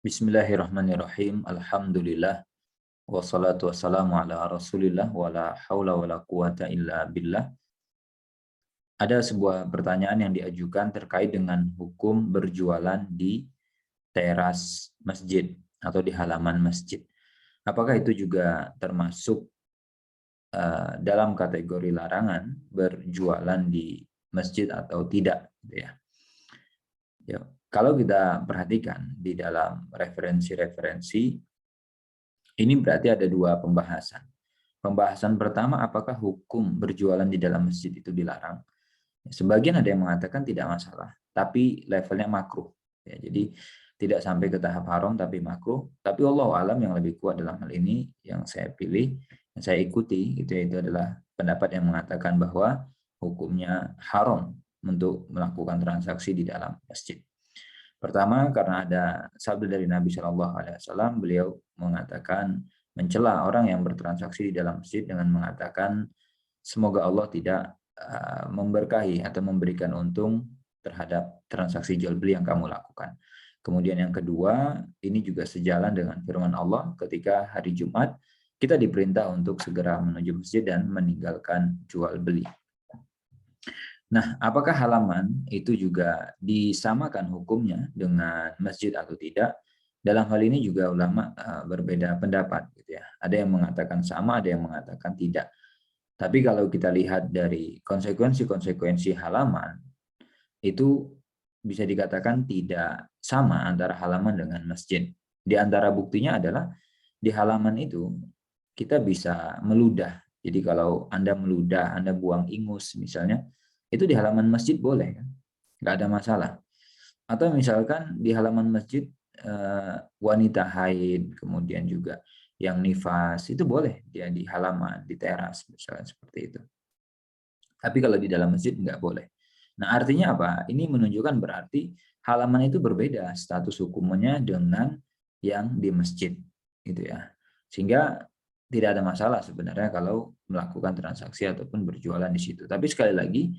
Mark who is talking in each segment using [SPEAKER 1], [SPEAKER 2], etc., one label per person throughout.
[SPEAKER 1] Bismillahirrahmanirrahim. Alhamdulillah. Wassalatu wassalamu ala rasulillah. Wa la hawla wa la quwata illa billah. Ada sebuah pertanyaan yang diajukan terkait dengan hukum berjualan di teras masjid atau di halaman masjid. Apakah itu juga termasuk dalam kategori larangan berjualan di masjid atau tidak? Gitu ya. Ya, kalau kita perhatikan di dalam referensi-referensi, ini berarti ada dua pembahasan. Pembahasan pertama, apakah hukum berjualan di dalam masjid itu dilarang? Sebagian ada yang mengatakan tidak masalah, tapi levelnya makruh. Ya, jadi tidak sampai ke tahap haram, tapi makruh. Tapi Allah alam yang lebih kuat dalam hal ini, yang saya pilih, yang saya ikuti, itu adalah pendapat yang mengatakan bahwa hukumnya haram untuk melakukan transaksi di dalam masjid. Pertama, karena ada sabda dari Nabi Shallallahu Alaihi Wasallam, beliau mengatakan mencela orang yang bertransaksi di dalam masjid dengan mengatakan semoga Allah tidak memberkahi atau memberikan untung terhadap transaksi jual beli yang kamu lakukan. Kemudian yang kedua, ini juga sejalan dengan firman Allah ketika hari Jumat kita diperintah untuk segera menuju masjid dan meninggalkan jual beli. Nah, apakah halaman itu juga disamakan hukumnya dengan masjid atau tidak? Dalam hal ini juga ulama berbeda pendapat, gitu ya. Ada yang mengatakan sama, ada yang mengatakan tidak. Tapi kalau kita lihat dari konsekuensi-konsekuensi halaman, itu bisa dikatakan tidak sama antara halaman dengan masjid. Di antara buktinya adalah di halaman itu kita bisa meludah. Jadi kalau Anda meludah, Anda buang ingus misalnya, itu di halaman masjid boleh, kan? Nggak ada masalah. Atau misalkan di halaman masjid wanita haid, kemudian juga yang nifas, itu boleh dia di halaman, di teras, misalnya seperti itu. Tapi kalau di dalam masjid nggak boleh. Nah, artinya apa? Ini menunjukkan berarti halaman itu berbeda status hukumnya dengan yang di masjid, gitu ya. Sehingga tidak ada masalah sebenarnya kalau melakukan transaksi ataupun berjualan di situ. Tapi sekali lagi,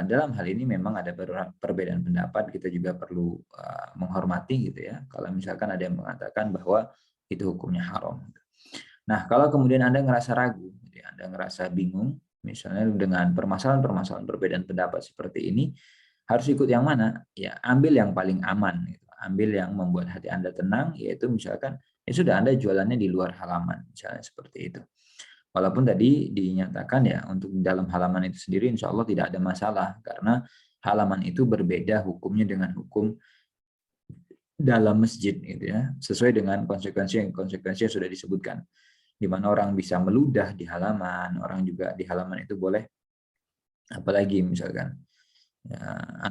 [SPEAKER 1] dalam hal ini memang ada perbedaan pendapat, kita juga perlu menghormati, gitu ya. Kalau misalkan ada yang mengatakan bahwa itu hukumnya haram. Nah, kalau kemudian Anda ngerasa ragu, Anda ngerasa bingung, misalnya dengan permasalahan-permasalahan perbedaan pendapat seperti ini, harus ikut yang mana? Ya, ambil yang paling aman. Gitu. Ambil yang membuat hati Anda tenang, yaitu misalkan, ya sudah Anda jualannya di luar halaman, misalnya seperti itu. Walaupun tadi dinyatakan ya, untuk dalam halaman itu sendiri insya Allah tidak ada masalah, karena halaman itu berbeda hukumnya dengan hukum dalam masjid, gitu ya, sesuai dengan konsekuensi yang sudah disebutkan, di mana orang bisa meludah di halaman, orang juga di halaman itu boleh, apalagi misalkan ya,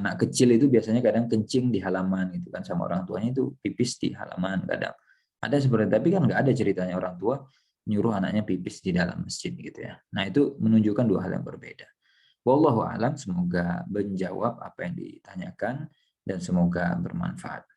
[SPEAKER 1] anak kecil itu biasanya kadang kencing di halaman gitu kan, sama orang tuanya itu pipis di halaman kadang. Ada seperti, tapi kan nggak ada ceritanya orang tua nyuruh anaknya pipis di dalam masjid gitu ya. Nah, itu menunjukkan dua hal yang berbeda. Wallahu a'lam, semoga menjawab apa yang ditanyakan dan semoga bermanfaat.